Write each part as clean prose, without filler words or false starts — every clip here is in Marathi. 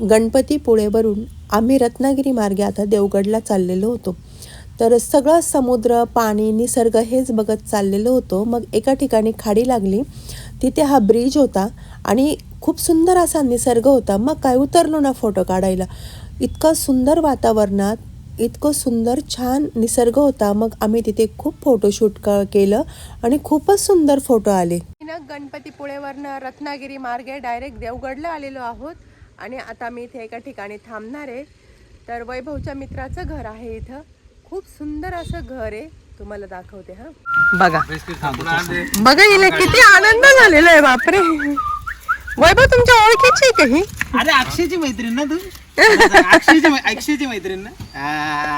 गणपतीपुळेवरून आम्ही रत्नागिरी मार्गे आता देवगडला चाललेलो होतो. तर सगळं समुद्र, पाणी, निसर्ग हेच बघत चाललेलो होतो. मग एका ठिकाणी खाडी लागली, तिथे हा ब्रिज होता आणि खूप सुंदर असा निसर्ग होता. मग काय उतरलो ना फोटो काढायला. इतकं सुंदर वातावरणात, इतकं सुंदर छान निसर्ग होता. मग आम्ही तिथे खूप फोटोशूट केलं आणि खूपच सुंदर फोटो आले. गणपतीपुळेवरनं रत्नागिरी मार्गे डायरेक्ट देवगडला आलेलो आहोत आणि आता मी इथे एका ठिकाणी थांबणार आहे. तर वैभवच्या मित्राचं घर आहे इथं. खूप सुंदर असं घर आहे, तुम्हाला दाखवते. हा बघा बघा, हिला किती आनंद झालेला आहे. बापरे, वैभव तुमच्या ओळखीची आहे का ही? अरे अक्षयची मैत्रीण ना तू? अक्षयची मैत्रीण ना?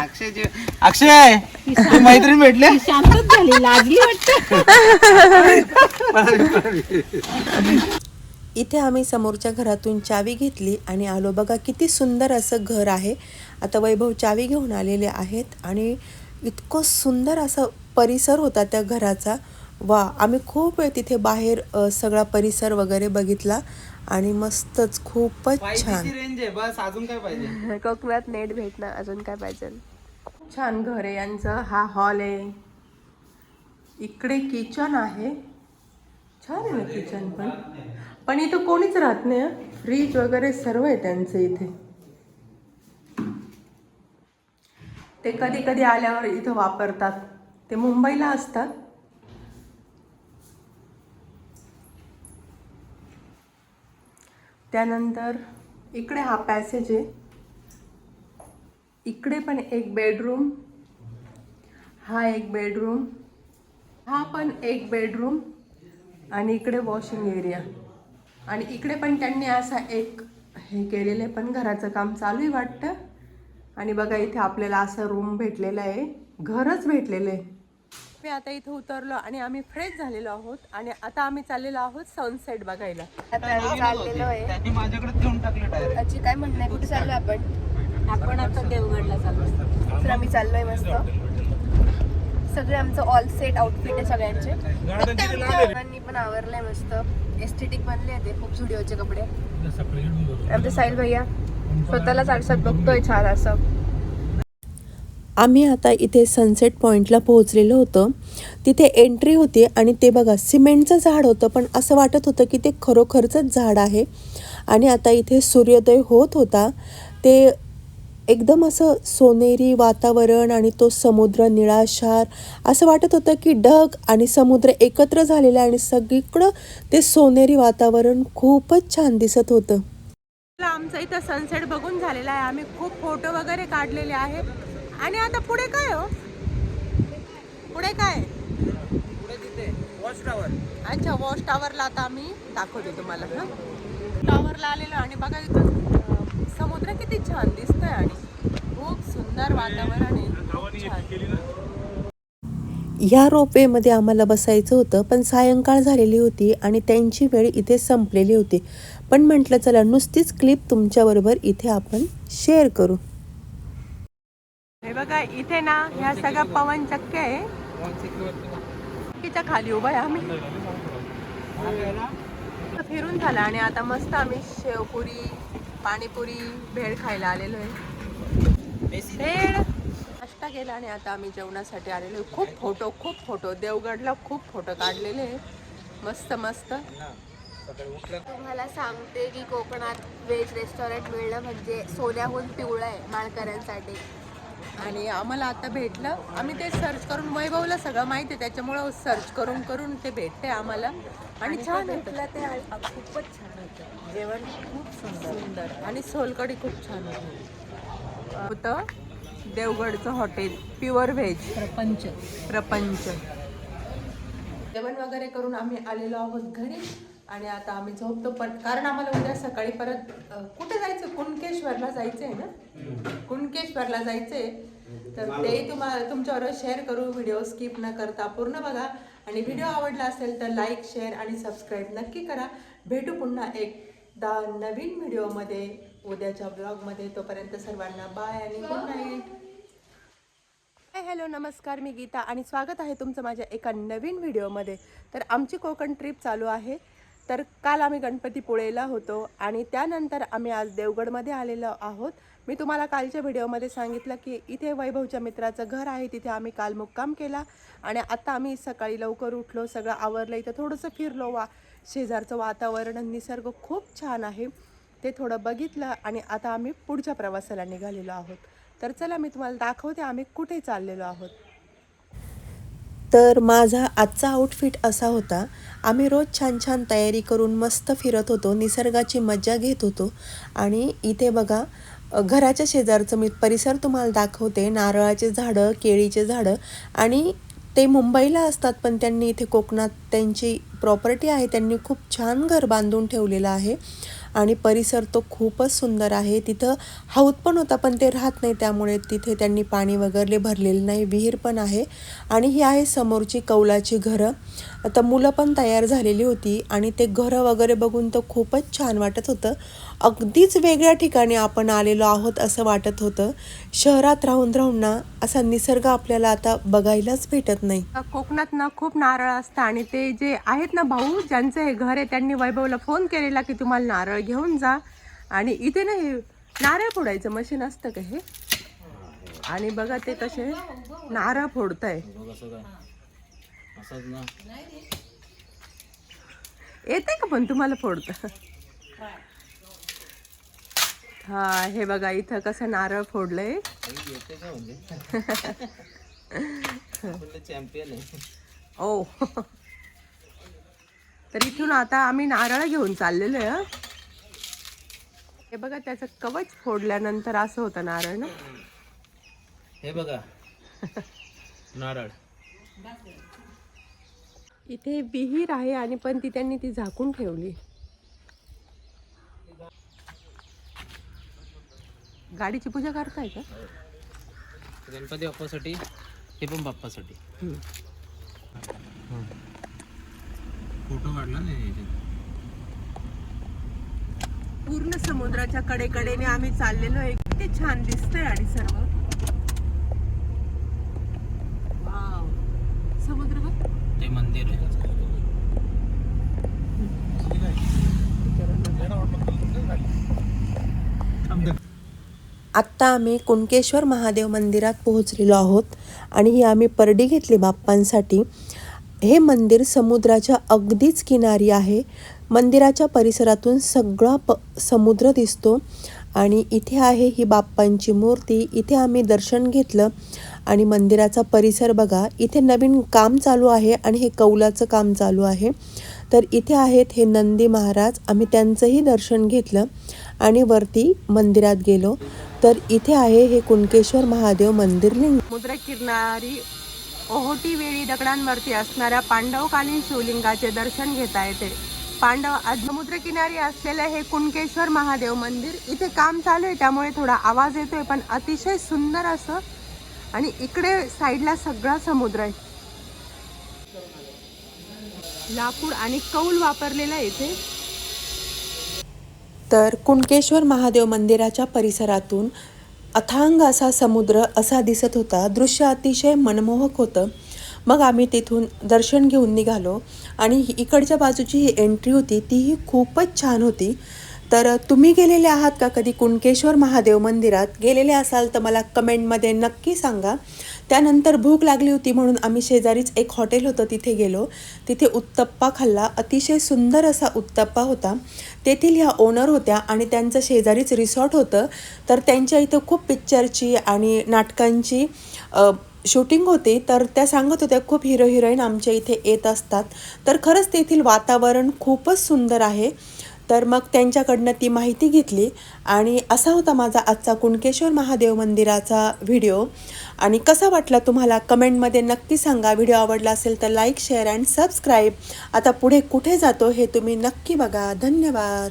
अक्षय तू मैत्रीण भेटले? शांतच झाली, लाजली वाटतं. इथे आम्ही समोरच्या घरातून चावी घेतली आणि आलो. बघा किती सुंदर असं घर आहे. आता वैभव चावी घेऊन आलेले आहेत आणि इतकं सुंदर असं परिसर होता त्या घराचा. वा, आम्ही खूप वेळ तिथे बाहेर सगळा परिसर वगैरे बघितला आणि मस्तच, खूपच छान. रेंज आहे बस, अजून काय पाहिजे? कोकणात नेट भेटणं, अजून काय पाहिजे. छान घर आहे यांचं. हा हॉल आहे, इकडे किचन आहे. छान आहे ना किचन पण इथं कोणीच राहत नाही. फ्रीज वगैरे सर्व आहे त्यांचं इथे. ते कधी कधी आल्यावर इथं वापरतात. ते मुंबईला असतात. त्यानंतर इकडे हा पॅसेज आहे. इकडे पण एक बेडरूम, हा एक बेडरूम, हा पण एक बेडरूम आणि इकडे वॉशिंग एरिया. आणि इकडे पण त्यांनी असा एक हे केलेलं आहे, पण घराचं काम चालू आहे वाटतं. आणि बघा इथे आपल्याला असं रूम भेटलेलं आहे, घरच भेटलेलं आहे. मी आता इथे उतरलो आणि आम्ही फ्रेश झालेलो आहोत आणि आता आम्ही चाललेलो आहोत सनसेट बघायला. चाललेलो आहे. त्यांनी माझ्याकडे देऊन टाकलं डायरेक्ट. त्याची काय म्हणणं आहे, कुठे चाललो आपण आता देवगडला चाललो. तर आम्ही चाललोय मस्त. सगळे आमचं ऑल सेट आउटफिट आहे सगळ्यांचे. मुलांनी पण आवरलंय मस्त, एस्थेटिक बनले ते खूप स्टुडिओचे कपडे. आमचे साहिल भैया स्वतःलाच आरशात बघतोय छान असं. आम्ही आता इथे सनसेट पॉईंटला पोहोचलेलो होतो. तिथे एंट्री होती आणि ते बघा सिमेंटचं झाड होतं, पण असं वाटत होतं की ते खरोखरचंच झाड आहे. आणि आता इथे सूर्योदय होत होता. ते एकदम असं सोनेरी वातावरण आणि तो समुद्र निळाशार, असं वाटत होतं की ढग आणि समुद्र एकत्र झालेलं आहे आणि सगळीकडं ते सोनेरी वातावरण खूपच छान दिसत होतं. आमचं इथं सनसेट बघून झालेला आहे. आम्ही खूप फोटो वगैरे काढलेले आहेत. आणि आता पुढे काय हो, पुढे काय? पुढे तिथे वॉच टॉवर. अच्छा, वॉच टॉवरला आता आम्ही दाखवतो तुम्हाला. टॉवरला आलेलो आणि बघा इथं समुद्र किती छान दिसतोय आणि खूप सुंदर वातावरण आहे. ह्या रोपवेमध्ये आम्हाला बसायचं होतं, पण सायंकाळ झालेली होती आणि त्यांची वेळ इथे संपलेली होती. पण म्हटलं चला नुसतीच क्लिप तुमच्याबरोबर इथे आपण शेअर करू. हे बघा इथे ना ह्या सगळ्या पवन चक्क्या आहे. चक्कीच्या खाली उभा आहे आम्ही. फिरून झाला आणि आता मस्त आम्ही शेवपुरी, पाणीपुरी, भेळ खायला आलेलो आहे. भेळ नाश्ता केला आणि आता आम्ही जेवणासाठी आलेलो आहे. खूप फोटो देवगडला खूप फोटो काढलेले आहे. मस्त मस्त. तुम्हाला सांगते की कोकणात व्हेज रेस्टॉरंट मिळणं म्हणजे सोन्याहून पिवळं आहे माळकऱ्यांसाठी. आणि आम्हाला आता भेटलं. आम्ही ते सर्च करून, वैभवला सगळं माहिती आहे त्याच्यामुळं सर्च करून करून ते भेटते आम्हाला. आणि छान भेटलं ते खूपच छान होतं. जेवण खूप सुंदर आणि सोलकढी खूप छान होतं. देवगडचं हॉटेल प्युअर व्हेज प्रपंच. जेवण वगैरे करून आम्ही आलेलो आहोत घरी आणि आता आम्ही झोपतो. पण कारण आम्हाला उद्या सकाळी परत कुठे जायचं, कुणकेश्वरला जायचं आहे ना, कुणकेश्वरला जायचं आहे. तर तेही तुमच्याबरोबर शेअर करू. व्हिडिओ स्किप न करता पूर्ण बघा आणि व्हिडिओ आवडला असेल तर लाईक, शेअर आणि सबस्क्राईब नक्की करा. भेटू पुन्हा एकदा नवीन व्हिडिओमध्ये उद्याच्या ब्लॉगमध्ये. तोपर्यंत सर्वांना बाय आणि गुड नाईट. हॅलो नमस्कार, मी गीता आणि स्वागत आहे तुमचं माझ्या एका नवीन व्हिडिओमध्ये. तर आमची कोकण ट्रिप चालू आहे. तर काल आम्ही गणपतीपुळेला होतो आणि त्यानंतर आम्ही आज देवगडमध्ये आलेलो आहोत. मी तुम्हाला कालच्या व्हिडिओमध्ये सांगितलं की इथे वैभवच्या मित्राचं घर आहे, तिथे आम्ही काल मुक्काम केला आणि आता आम्ही सकाळी लवकर उठलो, सगळं आवरलं, इथं थोडंसं फिरलो. शेजारचं वातावरण निसर्ग खूप छान आहे, ते थोडं बघितलं आणि आता आम्ही पुढच्या प्रवासाला निघालेलो आहोत. तर चला मी तुम्हाला दाखवते आम्ही कुठे चाललेलो आहोत. तर माझा आजचा आउटफिट असा होता. आम्ही रोज छान छान तयारी करून मस्त फिरत होतो, निसर्गाची मजा घेत होतो. आणि इथे बघा घराच्या शेजारचं मी परिसर तुम्हाला दाखवते. नारळाचे झाडं, केळीचे झाडं आणि ते मुंबईला असतात पण त्यांनी इथे कोकणात त्यांची प्रॉपर्टी आहे, त्यांनी खूप छान घर बांधून ठेवलेलं आहे आणि परिसर तो खूपच सुंदर आहे. तिथं हौद पण होता पण ते राहत नाही, त्यामुळे तिथे त्यांनी पाणी वगैरे भरलेलं नाही. विहीर पण आहे आणि ही आहे समोरची कौलाची घरं. आता मुलं पण तयार झालेली होती आणि ते घरं वगैरे बघून तर खूपच छान वाटत होतं. अगदीच वेगळ्या ठिकाणी आपण आलेलो आहोत असं वाटत होतं. शहरात राहून राहून ना असा निसर्ग आपल्याला आता बघायलाच भेटत नाही. कोकणात ना खूप नारळ असतं आणि ते जे आहेत ना भाऊ ज्यांचं हे घर आहे त्यांनी वैभवला फोन केलेला की तुम्हाला नारळ घेऊन जा. आणि इथे ना हे नारळ फोडायचं मशीन असतं का हे, आणि बघा ते कसे नारळ फोडताय. येते का पण तुम्हाला फोडता? हा हे बघा इथं कसं नारळ फोडलंय. चॅम्पियन आहे. ओ तर इथून आता आम्ही नारळ घेऊन चाललेलो आहे. हे बघा त्याचं कवच फोडल्यानंतर असं होतं नारळ ना. हे बघा नारळ. इथे विहीर आहे आणि पण त्यांनी ती झाकून ठेवली. गाडीची पूजा करताय का? गणपती बाप्पासाठी, हे पण बाप्पासाठी. फोटो काढला नाही. पूर्ण समुद्राच्या कडेकडेने आम्ही चाललेलो आहे. किती छान दिसतंय आणि सर्व वाव. समुद्र बघ, ते मंदिर आहे. आत्ता आम्ही कुणकेश्वर महादेव मंदिरात पोहोचलेलो आहोत आणि ही आम्ही परडी घेतली बाप्पांसाठी. हे मंदिर समुद्राच्या अगदीच किनारी आहे. मंदिराच्या परिसरातून सगळा समुद्र दिसतो आणि इथे आहे ही बाप्पांची मूर्ती. इथे आम्ही दर्शन घेतलं आणि मंदिराचा परिसर बघा. इथे नवीन काम चालू आहे आणि हे कौलाचं काम चालू आहे. तर इथे आहेत हे नंदी महाराज, आम्ही त्यांचंही दर्शन घेतलं आणि वरती मंदिरात गेलो. तर इथे आहे हे कुणकेश्वर महादेव मंदिर. समुद्र किनारी ओहोटी वेळी दगडांवरती असणाऱ्या पांडवकालीन शिवलिंगाचे दर्शन घेता येते. समुद्र किनारी असलेले हे कुणकेश्वर महादेव मंदिर. इथे काम चालू आहे त्यामुळे थोडा आवाज येतोय पण अतिशय सुंदर असं. आणि इकडे साईडला सगळा समुद्र आहे. लाकूड आणि कौल वापरलेला इथे. तर कुणकेश्वर महादेव मंदिराच्या परिसरातून अथांग असा समुद्र असा दिसत होता. दृश्य अतिशय मनमोहक होतं. मग आम्ही तिथून दर्शन घेऊन निघालो आणि इकडच्या बाजूची ही एंट्री होती तीही खूपच छान होती. तर तुम्ही गेलेले आहात का कधी कुणकेश्वर महादेव मंदिरात? गेलेले असाल तर मला कमेंटमध्ये नक्की सांगा. त्यानंतर भूक लागली होती म्हणून आम्ही शेजारीच एक हॉटेल होतं तिथे गेलो. तिथे उत्तप्पा खाल्ला. अतिशय सुंदर असा उत्तप्पा होता. तेथील ह्या ओनर होत्या आणि त्यांचं शेजारीच रिसॉर्ट होतं. तर त्यांच्या इथं खूप पिक्चरची आणि नाटकांची शूटिंग होती. तर त्या सांगत होत्या खूप हिरो हिरोईन आमच्या इथे येत असतात. तर खरंच तेथील वातावरण खूपच सुंदर आहे. तर मग त्यांच्याकडनं ती माहिती घेतली आणि असा होता माझा आजचा कुणकेश्वर महादेव मंदिराचा व्हिडिओ. आणि कसा वाटला तुम्हाला कमेंटमध्ये नक्की सांगा. व्हिडिओ आवडला असेल तर लाईक, शेअर अँड सबस्क्राईब. आता पुढे कुठे जातो हे तुम्ही नक्की बघा. धन्यवाद.